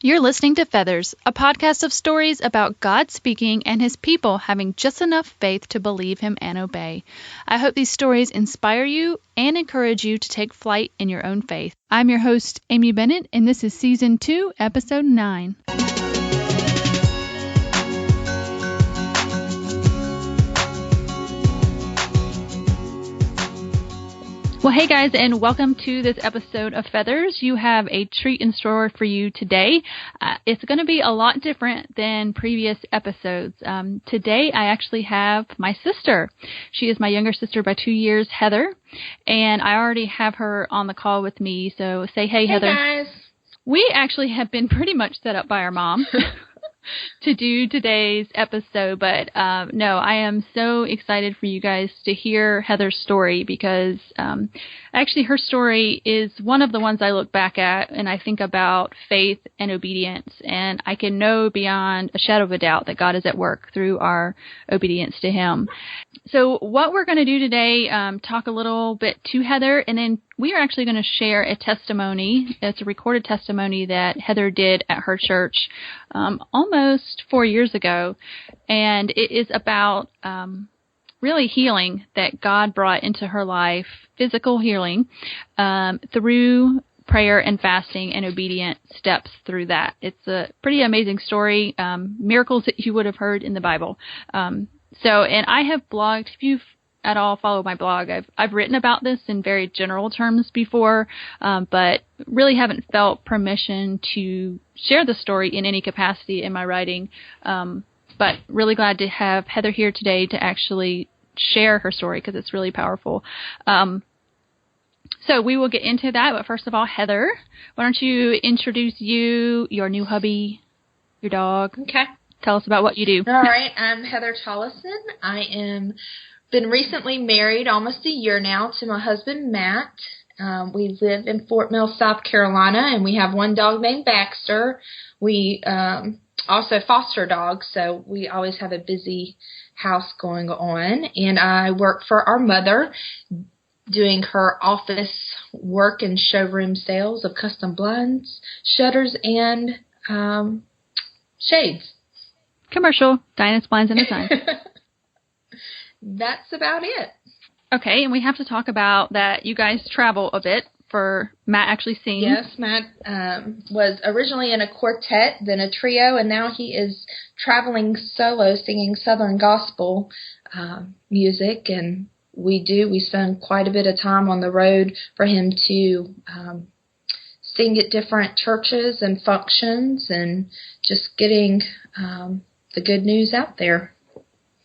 You're listening to Feathers, a podcast of stories about God speaking and his people having just enough faith to believe him and obey. I hope these stories inspire you and encourage you to take flight in your own faith. I'm your host, Amy Bennett, and this is Season 2, Episode 9. Well, hey guys, and welcome to this episode of Feathers. You have a treat in store for you today. It's going to be a lot different than previous episodes. Today, I actually have my sister. She is my younger sister by 2 years, Heather, and I already have her on the call with me. So say hey, Heather. Hey guys. We actually have been pretty much set up by our mom to do today's episode, but no, I am so excited for you guys to hear Heather's story because actually her story is one of the ones I look back at and I think about faith and obedience, and I can know beyond a shadow of a doubt that God is at work through our obedience to him. So what we're going to do today, talk a little bit to Heather, and then we are actually going to share a testimony. It's a recorded testimony that Heather did at her church almost 4 years ago, and it is about really healing that God brought into her life, physical healing, through prayer and fasting and obedient steps through that. It's a pretty amazing story, miracles that you would have heard in the Bible. And I have blogged, if you've at all follow my blog, I've written about this in very general terms before, but really haven't felt permission to share the story in any capacity in my writing. But really glad to have Heather here today to actually share her story because it's really powerful. So we will get into that, but first of all, Heather, why don't you introduce you, your new hubby, your dog? Okay. Tell us about what you do. All right. I'm Heather Tollison. I am been recently married almost a year now to my husband, Matt. We live in Fort Mill, South Carolina, and we have one dog named Baxter. We also foster dogs, so we always have a busy house going on. And I work for our mother, doing her office work and showroom sales of custom blinds, shutters, and shades. Commercial, Dinah's Blinds and Design. That's about it. Okay, and we have to talk about that you guys travel a bit for Matt actually sings. Yes, Matt was originally in a quartet, then a trio, and now he is traveling solo singing Southern gospel music, and we spend quite a bit of time on the road for him to sing at different churches and functions and just getting the good news out there.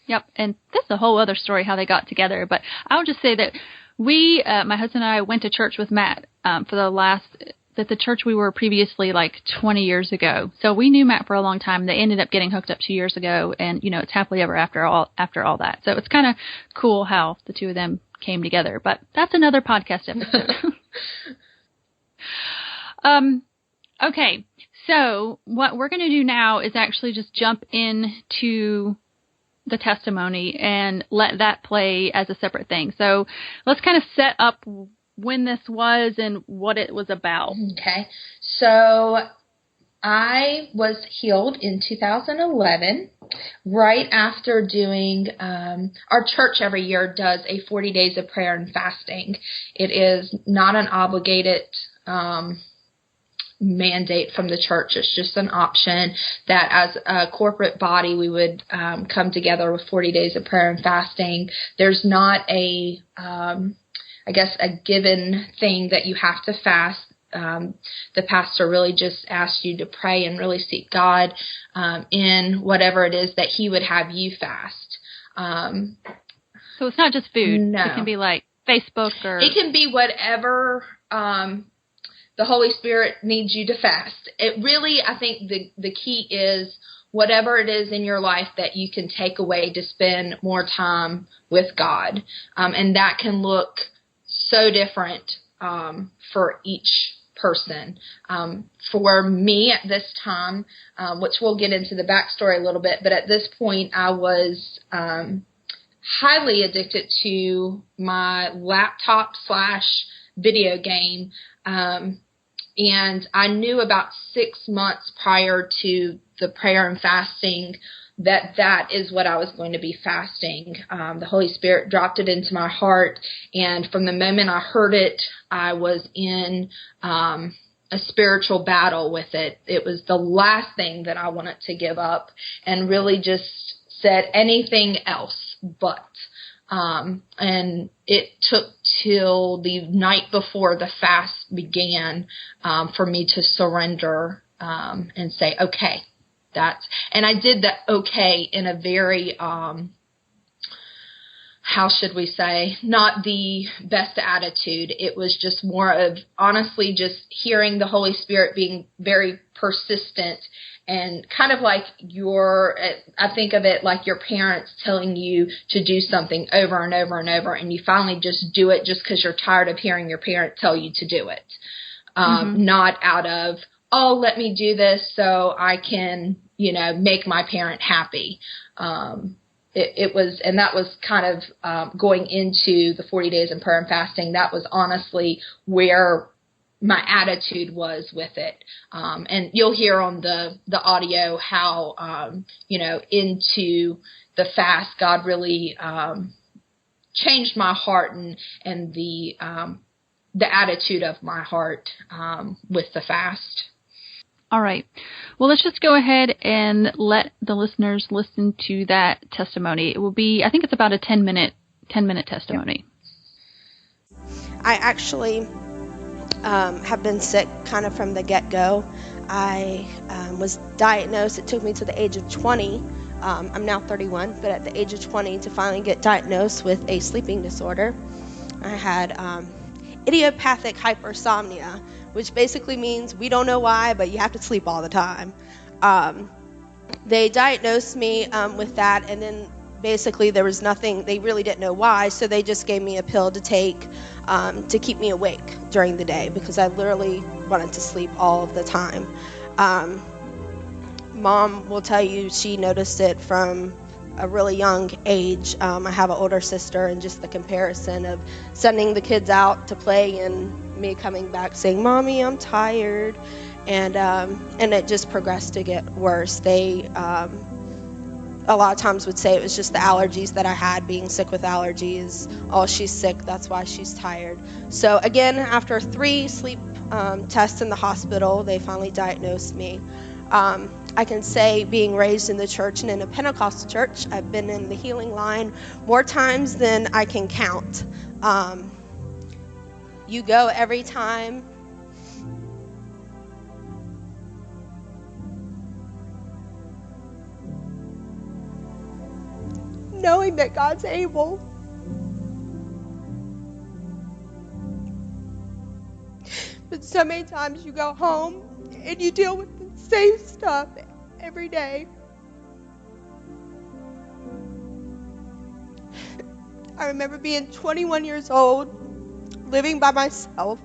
Yep, and that's a whole other story how they got together. But I'll just say that we, my husband and I, went to church with Matt for the church we were previously like 20 years ago. So we knew Matt for a long time. They ended up getting hooked up 2 years ago, and it's happily ever after all that. So it's kind of cool how the two of them came together. But that's another podcast episode. Okay, so what we're going to do now is actually just jump into the testimony and let that play as a separate thing. So let's kind of set up when this was and what it was about. Okay. So I was healed in 2011, right after doing, our church every year does a 40 days of prayer and fasting. It is not an obligated mandate from the church. It's just an option that as a corporate body we would come together with 40 days of prayer and fasting. There's not a given thing that you have to fast. The pastor really just asks you to pray and really seek God in whatever it is that he would have you fast. So it's not just food. No. It can be like Facebook or... It can be whatever the Holy Spirit needs you to fast. It really, I think the key is whatever it is in your life that you can take away to spend more time with God. And that can look so different for each person. For me at this time, which we'll get into the backstory a little bit, but at this point I was highly addicted to my laptop / video game And I knew about 6 months prior to the prayer and fasting that is what I was going to be fasting. The Holy Spirit dropped it into my heart, and from the moment I heard it, I was in a spiritual battle with it. It was the last thing that I wanted to give up, and really just said anything else but. And it took till the night before the fast began for me to surrender and say, okay, and I did that okay in a very, how should we say, not the best attitude. It was just more of honestly just hearing the Holy Spirit being very persistent, and kind of like I think of it like your parents telling you to do something over and over and over, and you finally just do it just because you're tired of hearing your parent tell you to do it. Not out of, oh, let me do this so I can, make my parent happy. It was, and that was kind of going into the 40 days in prayer and fasting. That was honestly where my attitude was with it. And you'll hear on the audio how, into the fast, God really changed my heart and the attitude of my heart with the fast. All right. Well, let's just go ahead and let the listeners listen to that testimony. It will be, I think it's about a 10-minute testimony. I actually have been sick kind of from the get-go. I was diagnosed. It took me to the age of 20. I'm now 31, but at the age of 20 to finally get diagnosed with a sleeping disorder. I had idiopathic hypersomnia, which basically means we don't know why, but you have to sleep all the time. They diagnosed me with that, and then basically there was nothing, they really didn't know why, so they just gave me a pill to take to keep me awake during the day, because I literally wanted to sleep all of the time. Mom will tell you she noticed it from a really young age. I have an older sister, and just the comparison of sending the kids out to play and me coming back saying, "Mommy, I'm tired," and it just progressed to get worse. They a lot of times would say it was just the allergies that I had, being sick with allergies. Oh, she's sick, that's why she's tired. So again, after 3 sleep tests in the hospital, they finally diagnosed me. I can say, being raised in the church and in a Pentecostal church, I've been in the healing line more times than I can count. You go every time. Knowing that God's able. But so many times you go home and you deal with the same stuff every day. I remember being 21 years old, living by myself,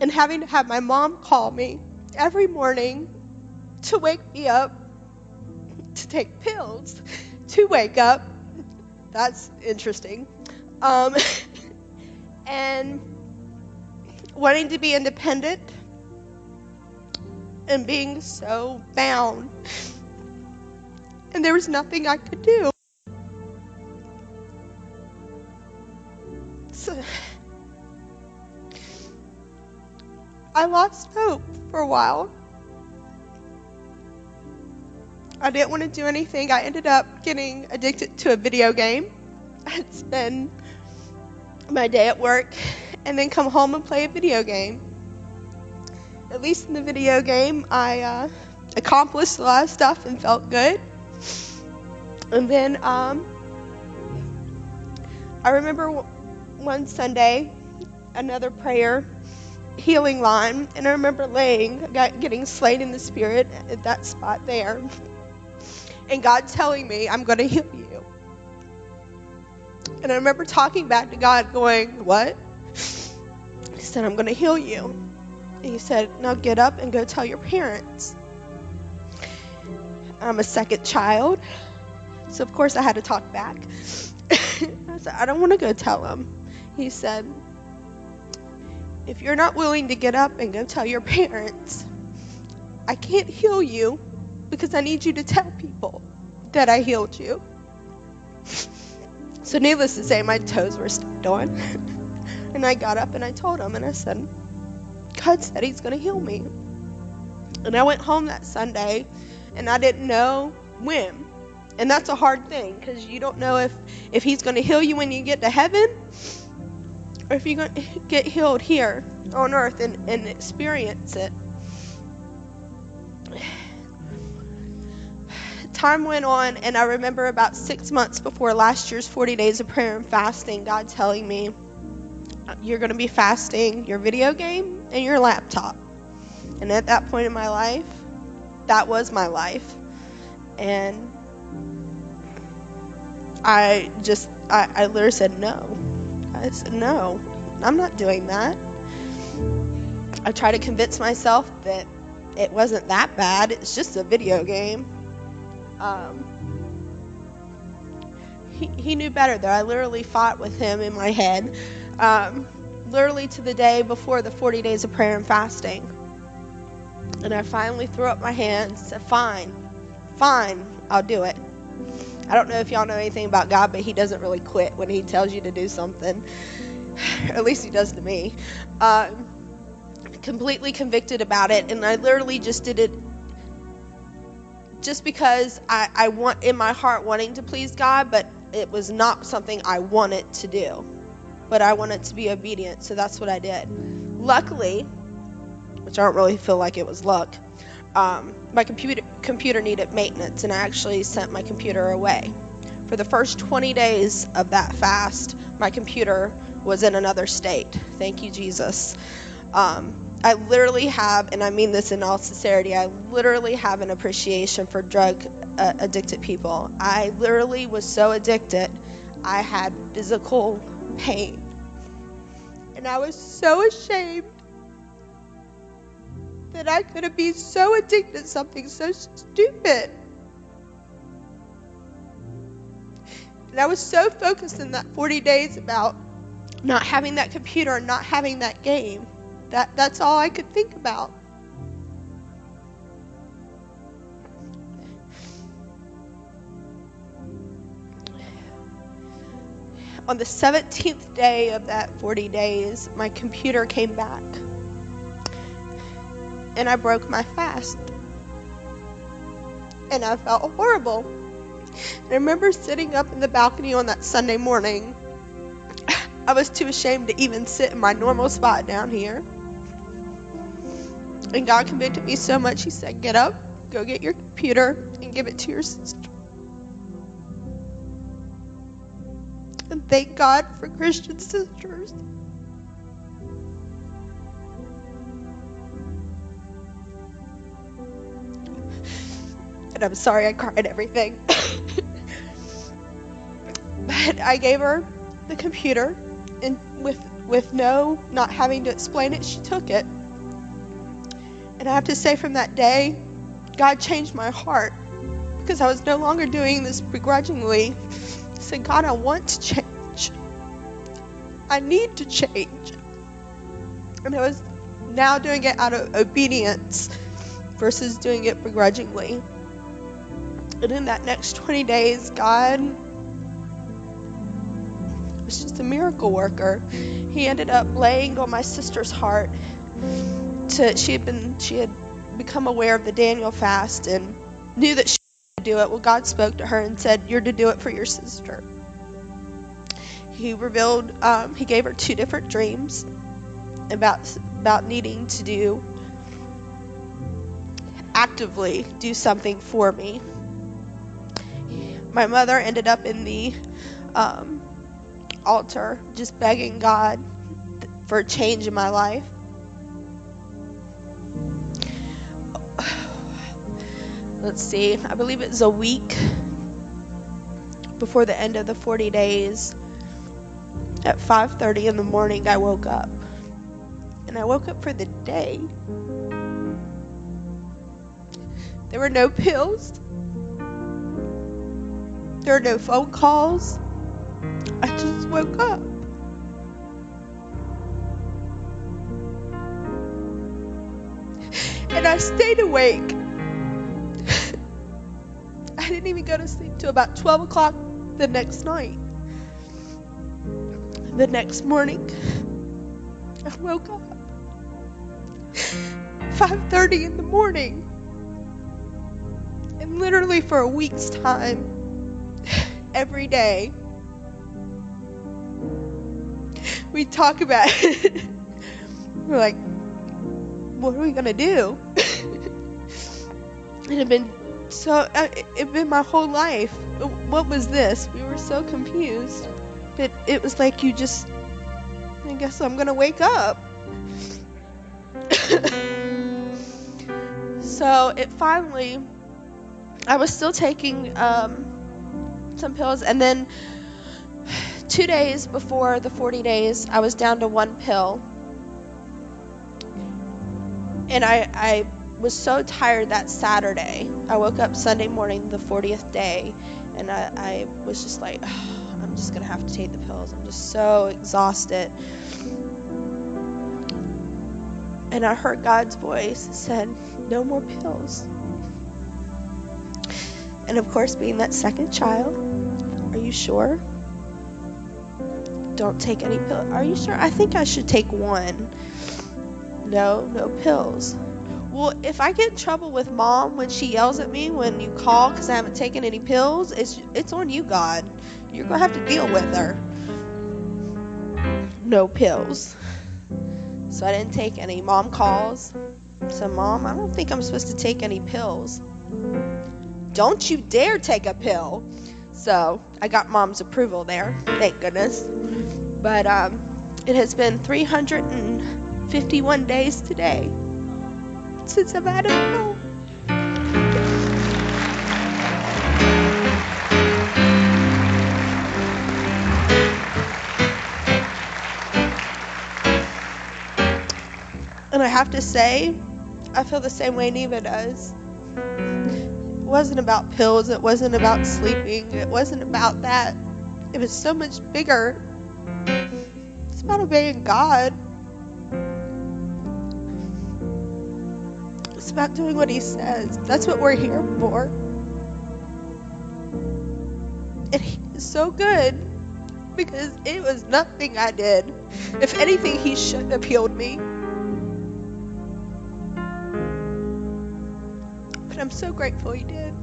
and having to have my mom call me every morning to wake me up, to take pills to wake up. That's interesting. And wanting to be independent and being so bound. And there was nothing I could do. So I lost hope for a while. I didn't want to do anything. I ended up getting addicted to a video game. I'd spend my day at work and then come home and play a video game. At least in the video game, I accomplished a lot of stuff and felt good. And then I remember one Sunday, another prayer healing line, and I remember getting slain in the spirit at that spot there. And God telling me, "I'm going to heal you." And I remember talking back to God going, "What?" He said, "I'm going to heal you." And he said, "Now get up and go tell your parents." I'm a second child, so of course I had to talk back. I said, "I don't want to go tell them." He said, if you're not willing to get up and go tell your parents, I can't heal you because I need you to tell people that I healed you. So needless to say, my toes were stepped on. And I got up and I told him, and I said, God said he's going to heal me. And I went home that Sunday, and I didn't know when. And that's a hard thing, because you don't know if he's going to heal you when you get to heaven, or if you're going to get healed here on earth and experience it. Time went on, and I remember about 6 months before last year's 40 days of prayer and fasting, God telling me, you're going to be fasting your video game and your laptop. And at that point in my life, that was my life. And I literally said no. I said, no, I'm not doing that. I tried to convince myself that it wasn't that bad. It's just a video game. He knew better, though. I literally fought with him in my head. Literally to the day before the 40 days of prayer and fasting. And I finally threw up my hands and said, fine, I'll do it. I don't know if y'all know anything about God, but he doesn't really quit when he tells you to do something. At least he does to me. Completely convicted about it, and I literally just did it just because I want in my heart wanting to please God, but it was not something I wanted to do. But I wanted to be obedient, so that's what I did. Luckily, which I don't really feel like it was luck, my computer needed maintenance, and I actually sent my computer away. For the first 20 days of that fast, my computer was in another state. Thank you, Jesus. I literally have, and I mean this in all sincerity, I literally have an appreciation for drug addicted people. I literally was so addicted, I had physical pain. And I was so ashamed that I could be so addicted to something so stupid. And I was so focused in that 40 days about not having that computer and not having that game. That's all I could think about. On the 17th day of that 40 days, my computer came back. And I broke my fast. And I felt horrible. And I remember sitting up in the balcony on that Sunday morning. I was too ashamed to even sit in my normal spot down here. And God convicted me so much, he said, get up, go get your computer, and give it to your sister. And thank God for Christian sisters. And I'm sorry I cried everything. But I gave her the computer, and with not having to explain it, she took it. And I have to say, from that day, God changed my heart, because I was no longer doing this begrudgingly. I said, God, I want to change. I need to change. And I was now doing it out of obedience versus doing it begrudgingly. And in that next 20 days, God was just a miracle worker. He ended up laying on my sister's heart. She had become aware of the Daniel fast and knew that she could do it. Well, God spoke to her and said, you're to do it for your sister. He revealed, he gave her 2 different dreams about needing to actively do something for me. My mother ended up in the altar just begging God for a change in my life. Let's see, I believe it was a week before the end of the 40 days. At 5:30 in the morning, I woke up. And I woke up for the day. There were no pills. There were no phone calls. I just woke up. stayed awake. I didn't even go to sleep till about 12 o'clock the next night. The next morning, I woke up 5:30 in the morning. And literally for a week's time, every day, we talk about it. We're like, what are we going to do? It had been it'd been my whole life. What was this? We were so confused. But it was like I guess I'm going to wake up. So it finally, I was still taking some pills, and then 2 days before the 40 days, I was down to one pill. And I was so tired that Saturday. I woke up Sunday morning, the 40th day, and I was just like, oh, I'm just going to have to take the pills. I'm just so exhausted. And I heard God's voice said, no more pills. And of course, being that second child, are you sure? Don't take any pills. Are you sure? I think I should take one. No pills. Well, if I get in trouble with Mom when she yells at me when you call because I haven't taken any pills, it's on you, God. You're going to have to deal with her. No pills. So I didn't take any. Mom calls. So, Mom, I don't think I'm supposed to take any pills. Don't you dare take a pill. So I got Mom's approval there. Thank goodness. But it has been 351 days today since I've had a pill. And I have to say, I feel the same way Neva does. It wasn't about pills. It wasn't about sleeping. It wasn't about that. It was so much bigger. It's about obeying God. It's about doing what He says. That's what we're here for. And He is so good because it was nothing I did. If anything, He shouldn't have healed me. But I'm so grateful He did.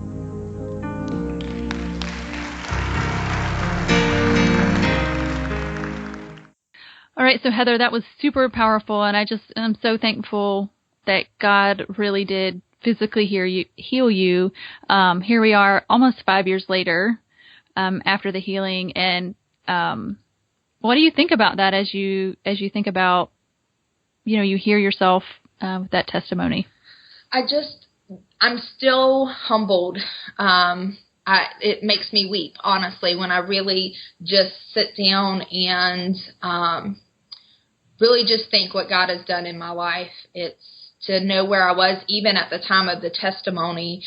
All right, so Heather, that was super powerful, and I'm so thankful that God really did physically heal you. Here we are, almost 5 years later, after the healing, and what do you think about that as you think about, you hear yourself with that testimony? I'm still humbled. It makes me weep, honestly, when I really just sit down and really just think what God has done in my life. It's to know where I was, even at the time of the testimony,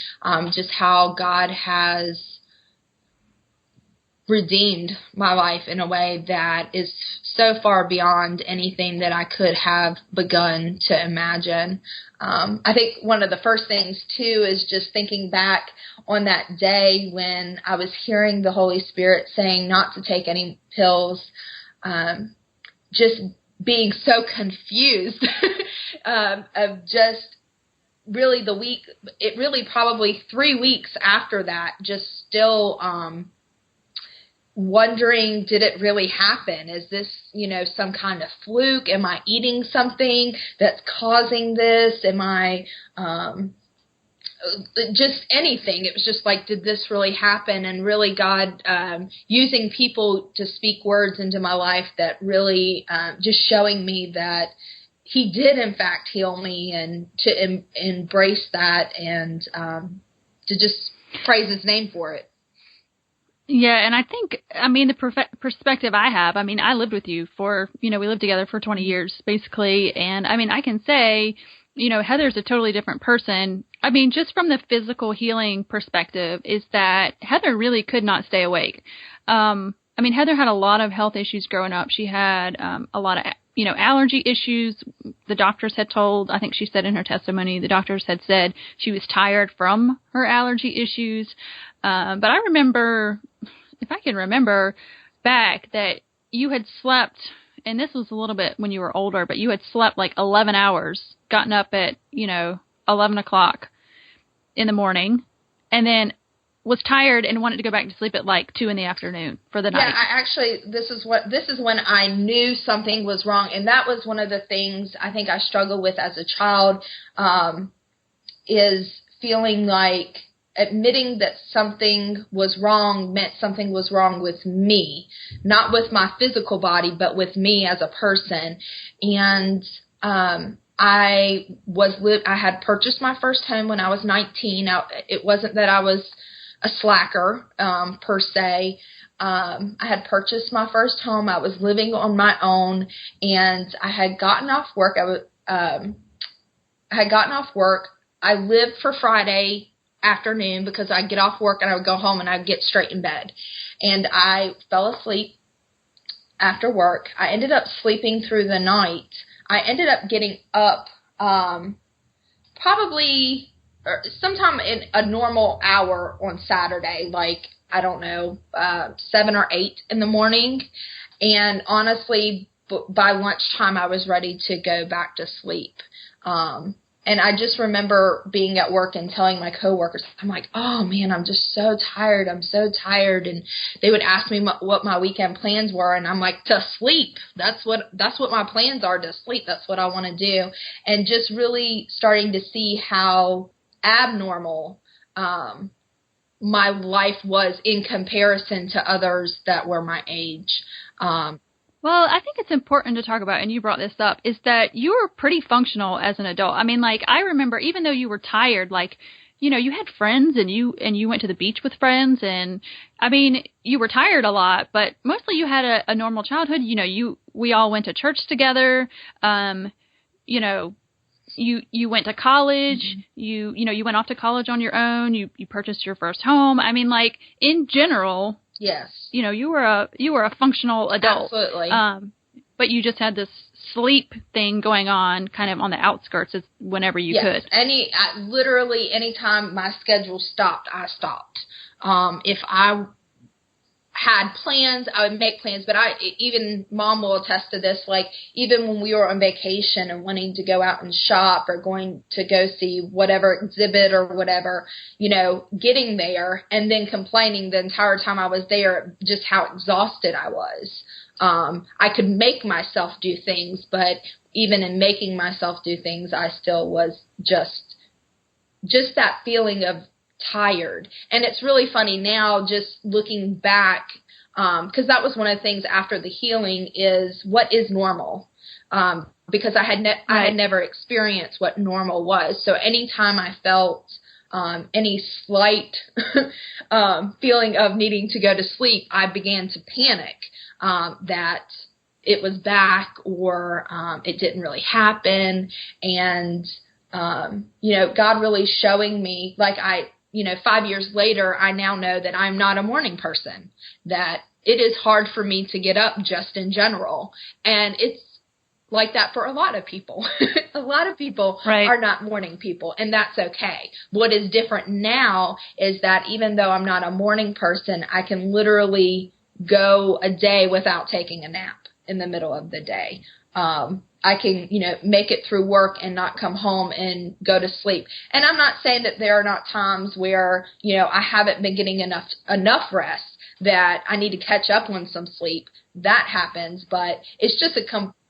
just how God has redeemed my life in a way that is so far beyond anything that I could have begun to imagine. I think one of the first things, too, is just thinking back on that day when I was hearing the Holy Spirit saying not to take any pills, just being so confused of just really probably 3 weeks after that, just still wondering, did it really happen? Is this, some kind of fluke? Am I eating something that's causing this? Am I just anything? It was just like, did this really happen? And really God using people to speak words into my life that really just showing me that He did in fact heal me, and to embrace that and to just praise His name for it. Yeah, and I think, the perspective I have, I lived with you for, we lived together for 20 years, basically, and, I can say, Heather's a totally different person. Just from the physical healing perspective, is that Heather really could not stay awake. Heather had a lot of health issues growing up. She had a lot of, allergy issues. The doctors had told, I think she said in her testimony, the doctors had said she was tired from her allergy issues. But I remember, if I can remember back, that you had slept, and this was a little bit when you were older, but you had slept like 11 hours, gotten up at, 11 o'clock in the morning, and then was tired and wanted to go back to sleep at like 2 in the afternoon for the night. Yeah, this is when I knew something was wrong, and that was one of the things I think I struggled with as a child, is feeling like admitting that something was wrong meant something was wrong with me, not with my physical body, but with me as a person. And I had purchased my first home when I was 19. It wasn't that I was a slacker per se. I had purchased my first home. I was living on my own, and I had gotten off work. I lived for Friday afternoon because I'd get off work and I would go home and I'd get straight in bed. And I fell asleep after work. I ended up sleeping through the night. I ended up getting up probably sometime in a normal hour on Saturday, like, I don't know, 7 or 8 in the morning. And honestly, by lunchtime, I was ready to go back to sleep. And I just remember being at work and telling my coworkers, I'm like, oh man, I'm just so tired. I'm so tired. And they would ask me what my weekend plans were. And I'm like, to sleep. That's what my plans are, to sleep. That's what I want to do. And just really starting to see how abnormal my life was in comparison to others that were my age. Well, I think it's important to talk about, and you brought this up, is that you were pretty functional as an adult. I mean, like, I remember even though you were tired, like, you had friends and you went to the beach with friends, and I mean, you were tired a lot, but mostly you had a normal childhood. We all went to church together. You went to college. You went off to college on your own. You purchased your first home. I mean, like, in general, yes, you were a functional adult. Absolutely. But you just had this sleep thing going on kind of on the outskirts whenever you could. Literally anytime my schedule stopped, I stopped. If I had plans, I would make plans, but even Mom will attest to this, like, even when we were on vacation and wanting to go out and shop or going to go see whatever exhibit or whatever, getting there and then complaining the entire time I was there just how exhausted I was. I could make myself do things, but even in making myself do things, I still was just that feeling of tired. And it's really funny now, just looking back, because that was one of the things after the healing is what is normal, because I had never experienced what normal was. So anytime I felt any slight feeling of needing to go to sleep, I began to panic that it was back or it didn't really happen. And God really showing me, like, 5 years later, I now know that I'm not a morning person, that it is hard for me to get up just in general. And it's like that for a lot of people. A lot of people are not morning people, and that's okay. What is different now is that even though I'm not a morning person, I can literally go a day without taking a nap in the middle of the day. I can, make it through work and not come home and go to sleep. And I'm not saying that there are not times where, I haven't been getting enough rest that I need to catch up on some sleep. That happens, but it's just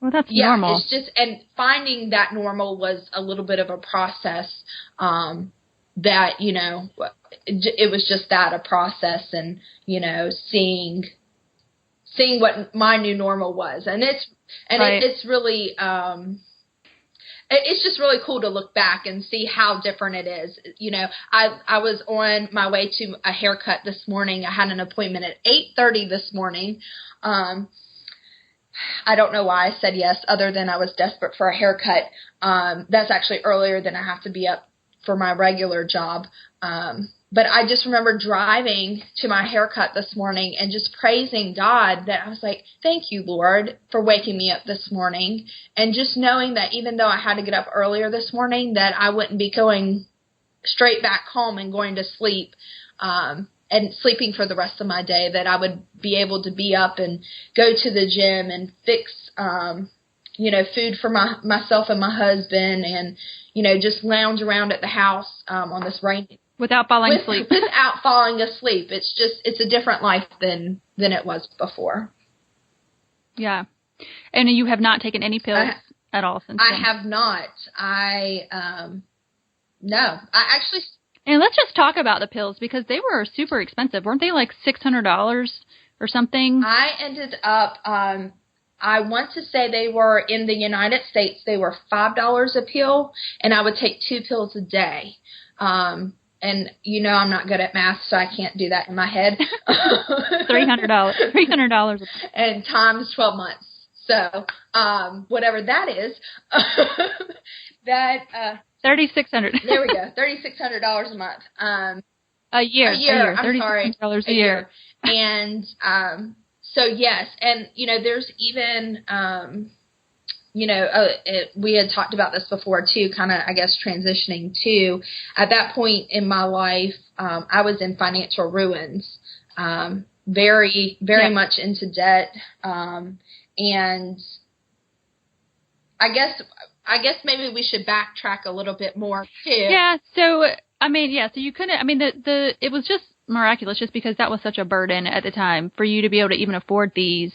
well, that's normal. It's just, and finding that normal was a little bit of a process, that, it was just that, a process, and, seeing what my new normal was. And it's really, it's just really cool to look back and see how different it is. I was on my way to a haircut this morning. I had an appointment at 8:30 this morning. I don't know why I said yes, other than I was desperate for a haircut. That's actually earlier than I have to be up for my regular job. But I just remember driving to my haircut this morning and just praising God that I was like, thank you, Lord, for waking me up this morning. And just knowing that even though I had to get up earlier this morning, that I wouldn't be going straight back home and going to sleep and sleeping for the rest of my day, that I would be able to be up and go to the gym and fix, food for myself and my husband and, just lounge around at the house on this rainy. Without falling asleep. Without falling asleep. It's a different life than it was before. Yeah. And you have not taken any pills at all since then? I have not. No. I actually... And let's just talk about the pills because they were super expensive. Weren't they like $600 or something? I ended up... I want to say they were, in the United States, they were $5 a pill, and I would take 2 pills a day. And I'm not good at math, so I can't do that in my head. $300. And times 12 months. So, whatever that is, that, $3,600. There we go. $3,600 a month. A year. I'm sorry. $3,600 a year. And, so yes. And, there's even, we had talked about this before too, kind of, I guess, transitioning to, at that point in my life, I was in financial ruins, very, very much into debt. And I guess maybe we should backtrack a little bit more too. Yeah. So you couldn't, it was just miraculous just because that was such a burden at the time for you to be able to even afford these,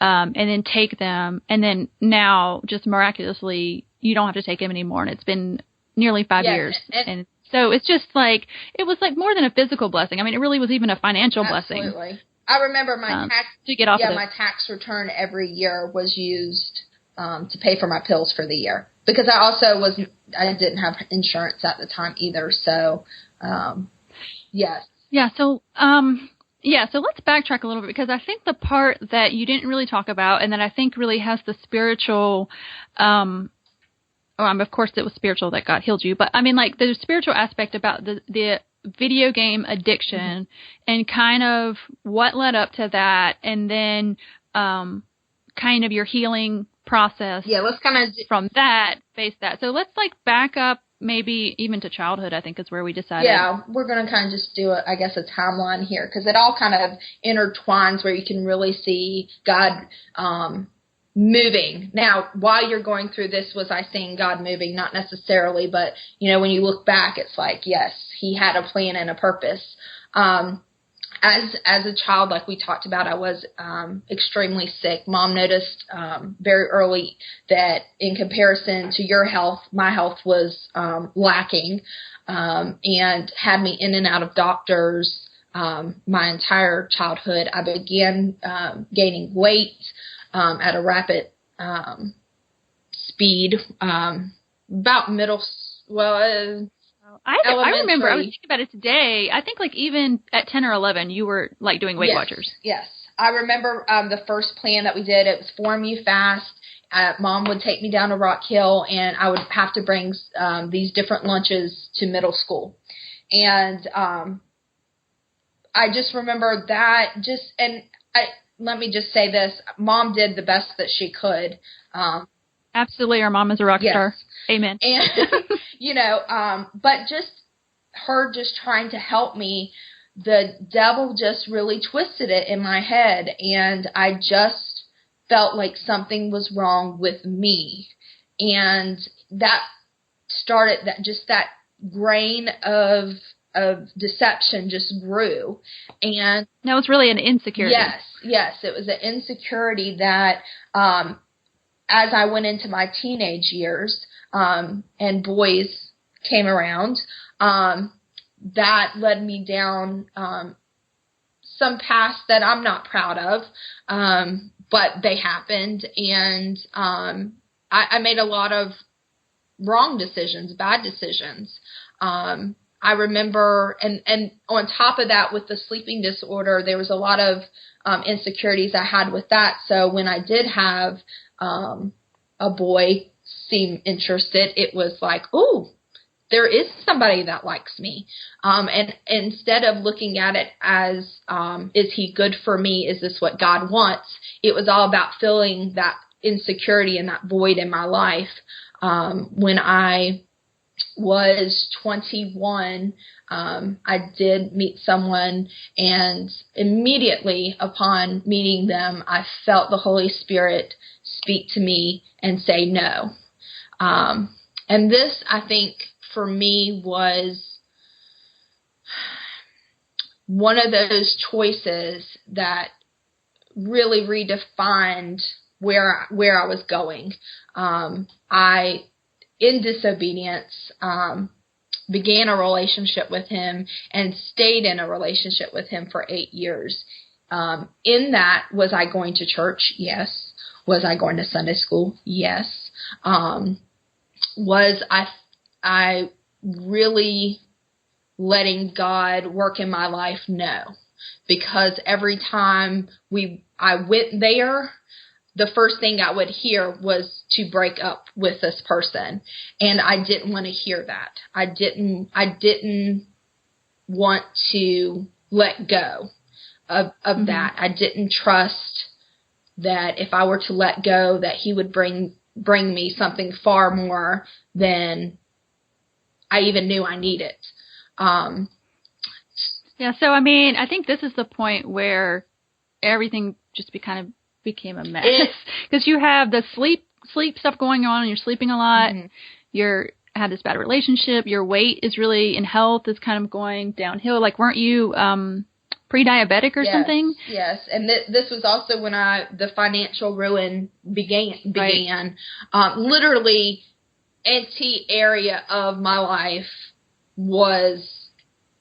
and then take them. And then now just miraculously, you don't have to take them anymore. And it's been nearly 5 years. And so it's just like, it was like more than a physical blessing. It really was even a financial blessing. Absolutely. I remember my my tax return every year was used to pay for my pills for the year, because I didn't have insurance at the time either. So, yes. Yeah. So, so let's backtrack a little bit, because I think the part that you didn't really talk about, and that I think really has the spiritual, of course it was spiritual that God healed you, but the spiritual aspect about the video game addiction, and kind of what led up to that, and then, kind of your healing process. Yeah, let's kind of from that face that. So let's back up maybe even to childhood, I think is where we decided. Yeah, we're going to kind of just do a timeline here, because it all kind of intertwines where you can really see God moving. Now, while you're going through this, was I seeing God moving? Not necessarily, but when you look back, it's like, yes, he had a plan and a purpose. As a child, like we talked about, I was extremely sick. Mom noticed very early that in comparison to your health, my health was lacking, and had me in and out of doctors my entire childhood. I began gaining weight at a rapid speed, about I remember, I was thinking about it today. I think even at 10 or 11, you were doing Weight Watchers. Yes. I remember the first plan that we did. It was Form You Fast. Mom would take me down to Rock Hill, and I would have to bring these different lunches to middle school. And I just remember that let me just say this. Mom did the best that she could. Absolutely. Our mom is a rock star. Amen. And, but just her just trying to help me, the devil just really twisted it in my head. And I just felt like something was wrong with me. And that started that grain of deception just grew. And that was really an insecurity. Yes. It was an insecurity that, as I went into my teenage years, and boys came around, that led me down some paths that I'm not proud of, but they happened, and I made a lot of wrong decisions, bad decisions. I remember, and on top of that, with the sleeping disorder, there was a lot of insecurities I had with that. So when I did have a boy seem interested, it was like, ooh, there is somebody that likes me. And instead of looking at it as, is he good for me? Is this what God wants? It was all about filling that insecurity and that void in my life. When I was 21, I did meet someone, and immediately upon meeting them, I felt the Holy Spirit speak to me and say no. And this, I think, for me was one of those choices that really redefined where I was going. I, in disobedience, began a relationship with him and stayed in a relationship with him for 8 years. In that, was I going to church? Yes. Was I going to Sunday school? Yes. Was I really letting God work in my life? No. Because every time I went there, the first thing I would hear was to break up with this person. And I didn't want to hear that. I didn't want to let go of that. I didn't trust that if I were to let go, that he would bring me something far more than I even knew I needed. Yeah, so I mean, I think this is the point where everything just became a mess, because you have the sleep stuff going on, and you're sleeping a lot. Mm-hmm. You're had this bad relationship. Your weight is really, in health, is kind of going downhill. Like, weren't you pre-diabetic or something? Yes, and this was also when the financial ruin began. Right. Literally, any area of my life was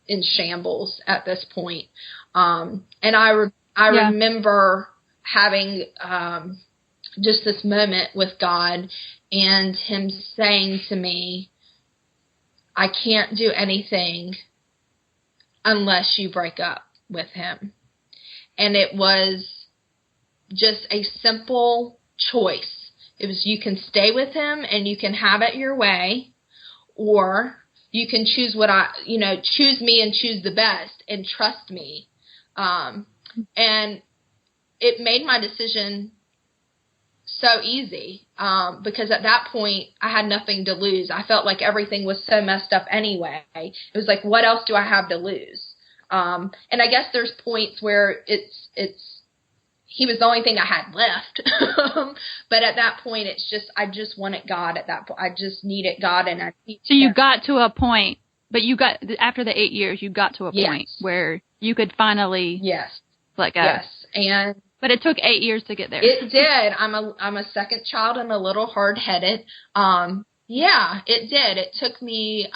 in shambles at this point. And I remember having just this moment with God, and him saying to me, I can't do anything unless you break up with him. And it was just a simple choice. It was, you can stay with him and you can have it your way, or you can choose choose me and choose the best and trust me. And it made my decision so easy, because at that point I had nothing to lose. I felt like everything was so messed up anyway. It was like, what else do I have to lose? And I guess there's points where he was the only thing I had left. But at that point, it's just, I just wanted God at that point. I just needed God. So you got to a point, but after the 8 years, you got to a point where you could finally let go. Yes. But it took 8 years to get there. It did. I'm a second child and a little hard-headed. It did. It took me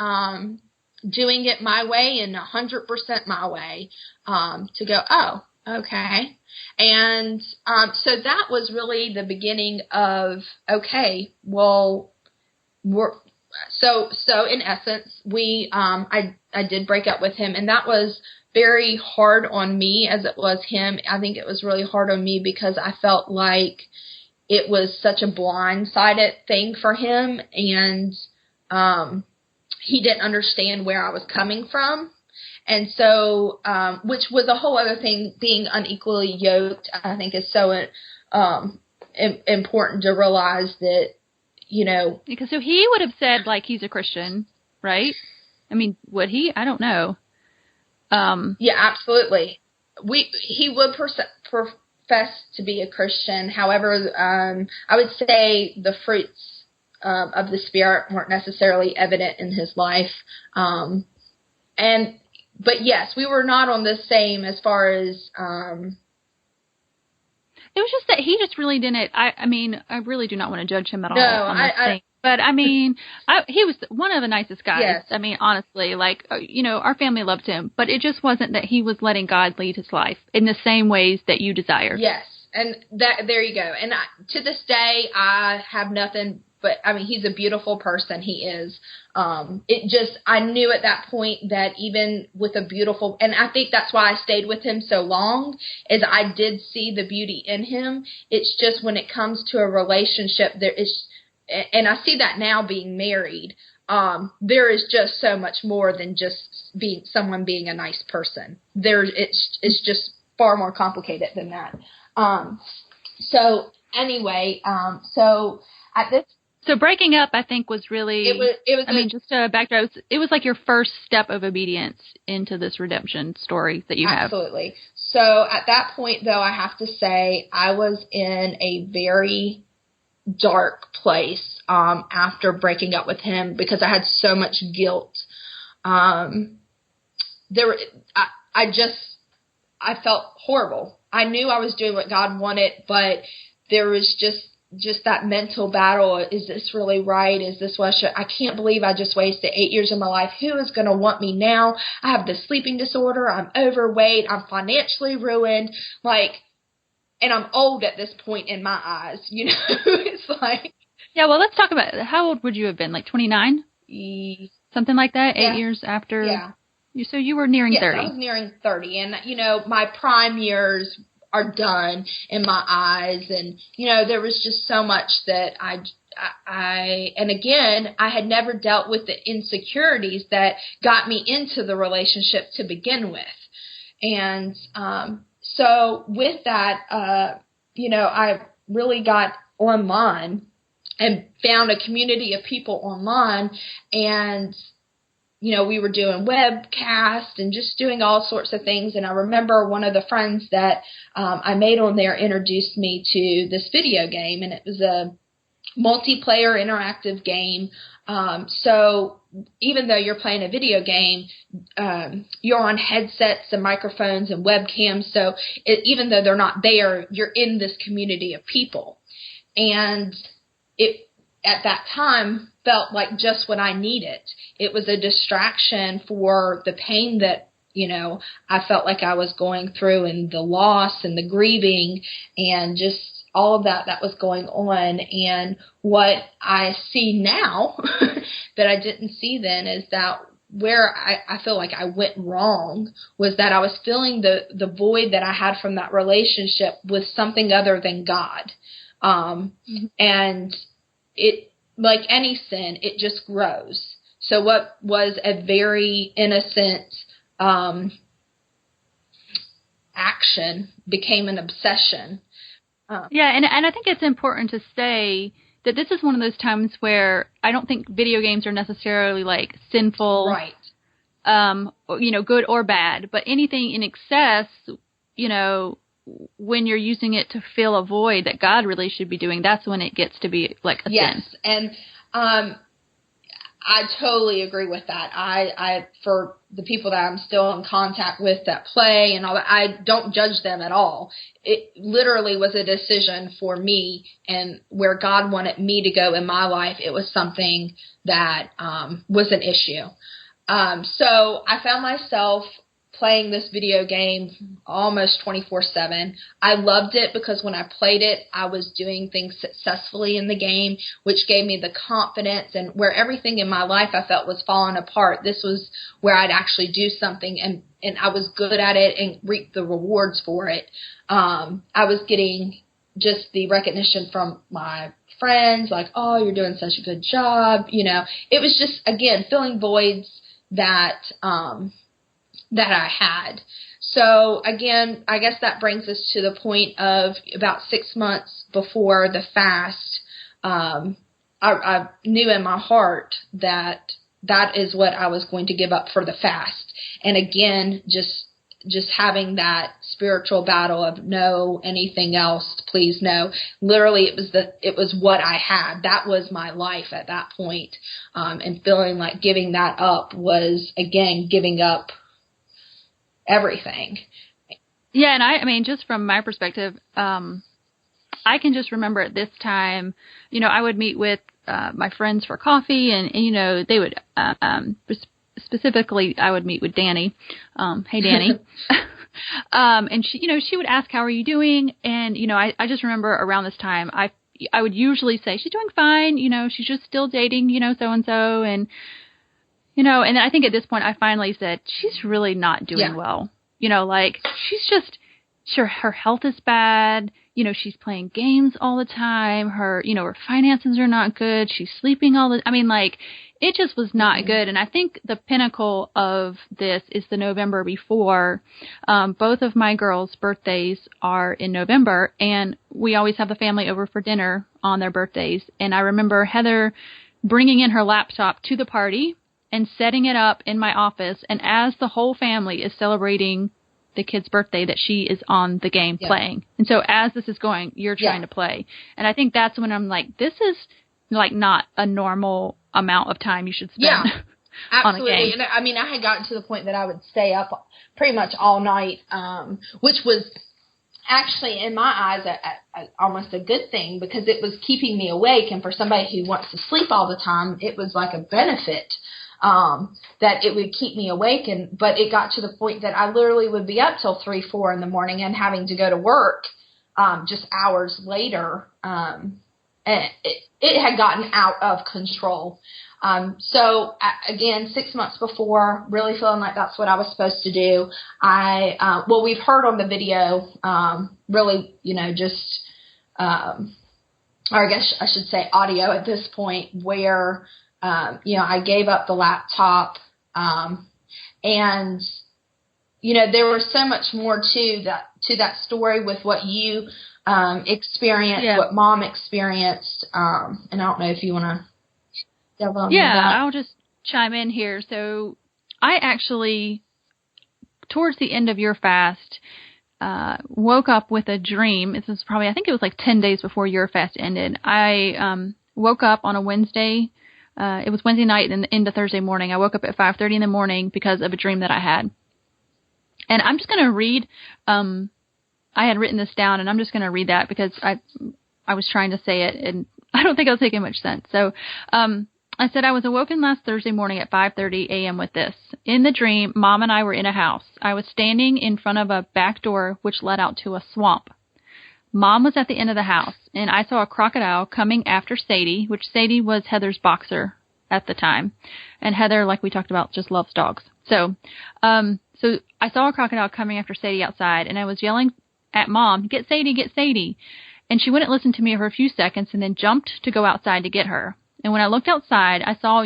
doing it my way and 100% my way to go, oh, okay. And so that was really the beginning of, okay, well, so in essence, I did break up with him, and that was very hard on me as it was him. I think it was really hard on me because I felt like it was such a blindsided thing for him, and he didn't understand where I was coming from. And so, which was a whole other thing, being unequally yoked, I think is so important to realize that, Because so he would have said, like, he's a Christian, right? I mean, would he? I don't know. Yeah, absolutely. He would profess to be a Christian. However, I would say the fruits of the Spirit weren't necessarily evident in his life. But yes, we were not on the same as far as. It was just that he just really didn't. I mean, I really do not want to judge him at all. No, on this thing. But I mean, he was one of the nicest guys. Yes. I mean, honestly, like, our family loved him, but it just wasn't that he was letting God lead his life in the same ways that you desire. Yes. And there you go. And to this day, I have nothing but, I mean, he's a beautiful person. He is. I knew at that point that even with a beautiful, and I think that's why I stayed with him so long, is I did see the beauty in him. It's just when it comes to a relationship, there is, and I see that now being married, there is just so much more than just someone being a nice person. It's just far more complicated than that. So anyway, so at this. So breaking up, I think, was really. It was. I mean, just to backtrack, it was like your first step of obedience into this redemption story that you have. Absolutely. So at that point, though, I have to say I was in a very dark place after breaking up with him because I had so much guilt. I felt horrible. I knew I was doing what God wanted, but there was just that mental battle. Is this really right? Is this what I can't believe I just wasted 8 years of my life. Who is going to want me now? I have this sleeping disorder. I'm overweight. I'm financially ruined. And I'm old at this point in my eyes, it's like. Yeah. Well, let's talk about it. How old would you have been? Like 29? Something like that? Yeah. 8 years after. Yeah. So you were nearing 30. I was nearing 30. And, my prime years are done in my eyes. And, there was just so much that and again, I had never dealt with the insecurities that got me into the relationship to begin with. And so with that, I really got online and found a community of people online, and we were doing webcast and just doing all sorts of things. And I remember one of the friends that I made on there introduced me to this video game, and it was a multiplayer interactive game. So even though you're playing a video game, you're on headsets and microphones and webcams. So even though they're not there, you're in this community of people. And it, at that time, felt like just what I needed. It was a distraction for the pain that, I felt like I was going through, and the loss and the grieving and just all of that was going on. And what I see now that I didn't see then is that where I feel like I went wrong was that I was filling the void that I had from that relationship with something other than God. And it, like any sin, it just grows. So what was a very innocent action became an obsession. Yeah, and I think it's important to say that this is one of those times where I don't think video games are necessarily like sinful, right? Good or bad, but anything in excess, when you're using it to fill a void that God really should be doing, that's when it gets to be like a sin. Yes, and I totally agree with that. I for the people that I'm still in contact with that play and all that, I don't judge them at all. It literally was a decision for me, and where God wanted me to go in my life, it was something that was an issue. So I found myself playing this video game almost 24/7. I loved it because when I played it, I was doing things successfully in the game, which gave me the confidence, and where everything in my life I felt was falling apart, this was where I'd actually do something and I was good at it and reap the rewards for it. I was getting just the recognition from my friends, like, oh, you're doing such a good job. It was just, again, filling voids that I had. So again, I guess that brings us to the point of about 6 months before the fast. I knew in my heart that is what I was going to give up for the fast. And again, just having that spiritual battle of no, anything else, please no. Literally, it was what I had. That was my life at that point. And feeling like giving that up was, again, giving up everything. Yeah, and I mean, just from my perspective, I can just remember at this time, I would meet with my friends for coffee, and they would specifically I would meet with Danny. Hey, Danny. And she would ask, how are you doing? And I just remember around this time I would usually say, she's doing fine. She's just still dating so and so, and and I think at this point I finally said, she's really not doing well. Her health is bad. She's playing games all the time. Her, her finances are not good. She's sleeping it just was not good. And I think the pinnacle of this is the November before. Both of my girls' birthdays are in November, and we always have the family over for dinner on their birthdays. And I remember Heather bringing in her laptop to the party and setting it up in my office. And as the whole family is celebrating the kid's birthday, that she is on the game playing. And so as this is going, you're trying to play. And I think that's when I'm like, this is like not a normal amount of time you should spend on a game. And I mean, I had gotten to the point that I would stay up pretty much all night, which was actually in my eyes almost a good thing, because it was keeping me awake. And for somebody who wants to sleep all the time, it was like a benefit that it would keep me awake. But it got to the point that I literally would be up till 3, 4 in the morning and having to go to work just hours later. And it had gotten out of control. So again, 6 months before, really feeling like that's what I was supposed to do. We've heard on the video, really, just, or I guess I should say audio at this point, where, I gave up the laptop, and, there was so much more to that story with what you experienced, what Mom experienced, and I don't know if you want to delve on that. I'll just chime in here. So I actually, towards the end of your fast, woke up with a dream. This was probably, I think it was like 10 days before your fast ended. I woke up on a Wednesday. It was Wednesday night and into Thursday morning. I woke up at 5:30 in the morning because of a dream that I had. And I'm just going to read, I had written this down, and I'm just going to read that because I was trying to say it, and I don't think I was making much sense. So I said, I was awoken last Thursday morning at 5:30 a.m. with this. In the dream, Mom and I were in a house. I was standing in front of a back door which led out to a swamp. Mom was at the end of the house, and I saw a crocodile coming after Sadie, which Sadie was Heather's boxer at the time. And Heather, like we talked about, just loves dogs. So I saw a crocodile coming after Sadie outside, and I was yelling at Mom, get Sadie, get Sadie. And she wouldn't listen to me for a few seconds and then jumped to go outside to get her. And when I looked outside, I saw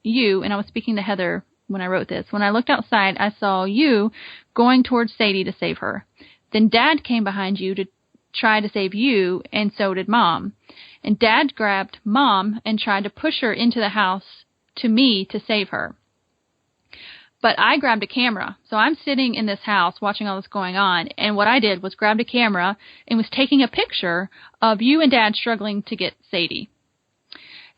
you, and I was speaking to Heather when I wrote this. When I looked outside, I saw you going towards Sadie to save her. Then Dad came behind you to try to save you, and so did Mom. And Dad grabbed Mom and tried to push her into the house to me to save her. But I grabbed a camera. So I'm sitting in this house watching all this going on. And what I did was grabbed a camera and was taking a picture of you and Dad struggling to get Sadie.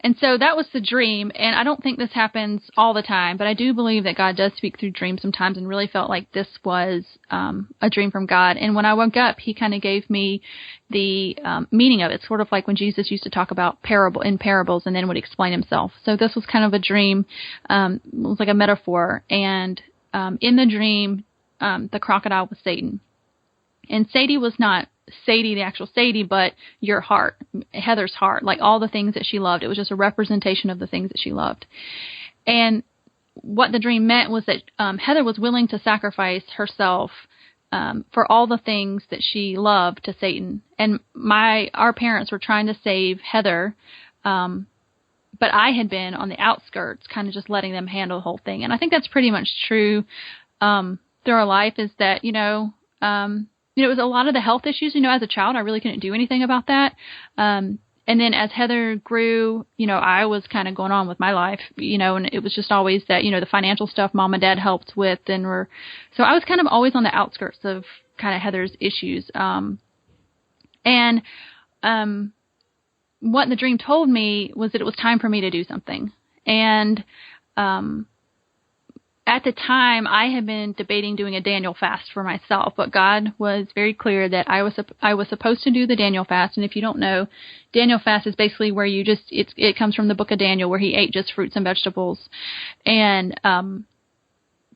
And so that was the dream. And I don't think this happens all the time, but I do believe that God does speak through dreams sometimes, and really felt like this was a dream from God. And when I woke up, he kind of gave me the meaning of it, sort of like when Jesus used to talk about parables and then would explain himself. So this was kind of a dream. It was like a metaphor. And in the dream, the crocodile was Satan. And Sadie was not Sadie, the actual Sadie, but your heart, Heather's heart, like all the things that she loved. It was just a representation of the things that she loved. And what the dream meant was that Heather was willing to sacrifice herself for all the things that she loved to Satan. And our parents were trying to save Heather, but I had been on the outskirts, kind of just letting them handle the whole thing. And I think that's pretty much true through our life, is that, it was a lot of the health issues. As a child, I really couldn't do anything about that. And then as Heather grew, I was kind of going on with my life, and it was just always that, the financial stuff Mom and Dad helped with. So I was kind of always on the outskirts of kind of Heather's issues. And what the dream told me was that it was time for me to do something. And at the time, I had been debating doing a Daniel fast for myself, but God was very clear that I was supposed to do the Daniel fast. And if you don't know, Daniel fast is basically where it comes from the book of Daniel, where he ate just fruits and vegetables, and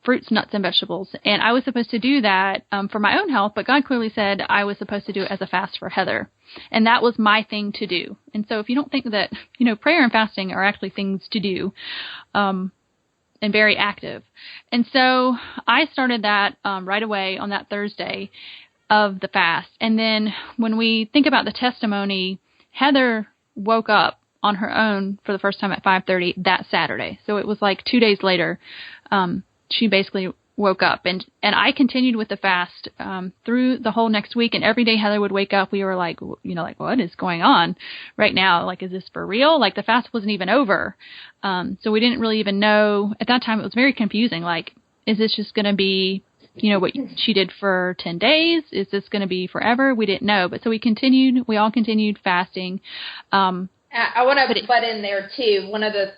fruits, nuts, and vegetables. And I was supposed to do that for my own health, but God clearly said I was supposed to do it as a fast for Heather. And that was my thing to do. And so if you don't think that, prayer and fasting are actually things to do, and very active. And so I started that right away on that Thursday of the fast. And then when we think about the testimony, Heather woke up on her own for the first time at 5:30 that Saturday. So it was like 2 days later, she basically woke up, and I continued with the fast through the whole next week. And every day Heather would wake up, we were like, what is going on right now? Like, is this for real? Like, the fast wasn't even over. So we didn't really even know at that time. It was very confusing. Like, is this just going to be, what she did for 10 days? Is this going to be forever? We didn't know. But so we all continued fasting. I want to butt in there too. One of the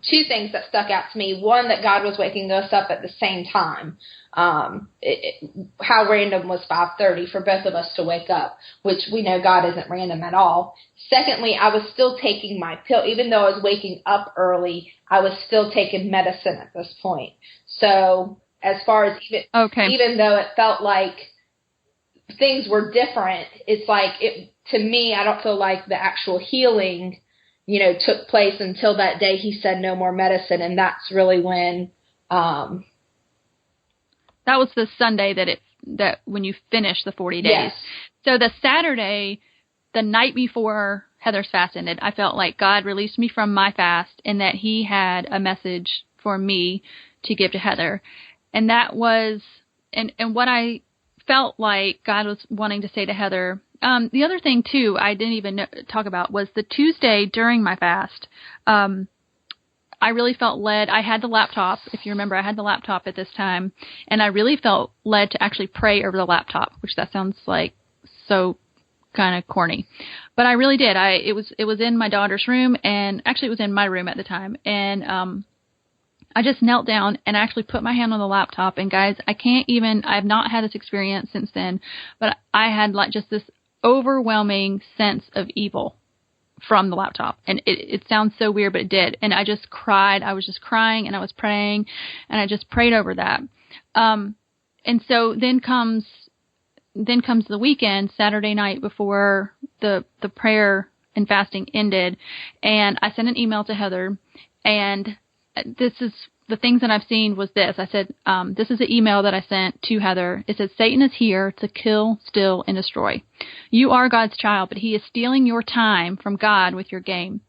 two things that stuck out to me. One, that God was waking us up at the same time. How random was 5:30 for both of us to wake up, which we know God isn't random at all. Secondly, I was still taking my pill. Even though I was waking up early, I was still taking medicine at this point. So as far as even though it felt like things were different, it's like to me, I don't feel like the actual healing took place until that day he said no more medicine. And that's really when, that was the Sunday that when you finished the 40 days. Yes. So the Saturday, the night before Heather's fast ended, I felt like God released me from my fast and that he had a message for me to give to Heather. And that was, and what I felt like God was wanting to say to Heather. The other thing, too, I didn't even talk about was the Tuesday during my fast. I really felt led. I had the laptop. If you remember, I had the laptop at this time. And I really felt led to actually pray over the laptop, which that sounds like so kind of corny. But I really did. It was in my daughter's room, and actually it was in my room at the time. And I just knelt down and actually put my hand on the laptop. And guys, I've not had this experience since then, but I had like just this overwhelming sense of evil from the laptop. And it sounds so weird, but it did. And I just cried. I was just crying and I was praying and I just prayed over that. And so then comes the weekend, Saturday night before the prayer and fasting ended. And I sent an email to Heather, and this is the things that I've seen was this. I said, this is an email that I sent to Heather. It says, Satan is here to kill, steal, and destroy. You are God's child, but he is stealing your time from God with your game.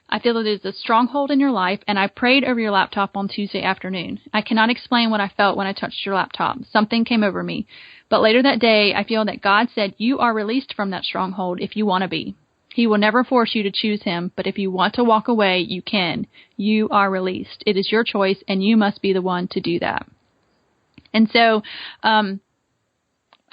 I feel that it is a stronghold in your life, and I prayed over your laptop on Tuesday afternoon. I cannot explain what I felt when I touched your laptop. Something came over me. But later that day, I feel that God said, you are released from that stronghold if you want to be. He will never force you to choose him, but if you want to walk away, you can. You are released. It is your choice, and you must be the one to do that. And so I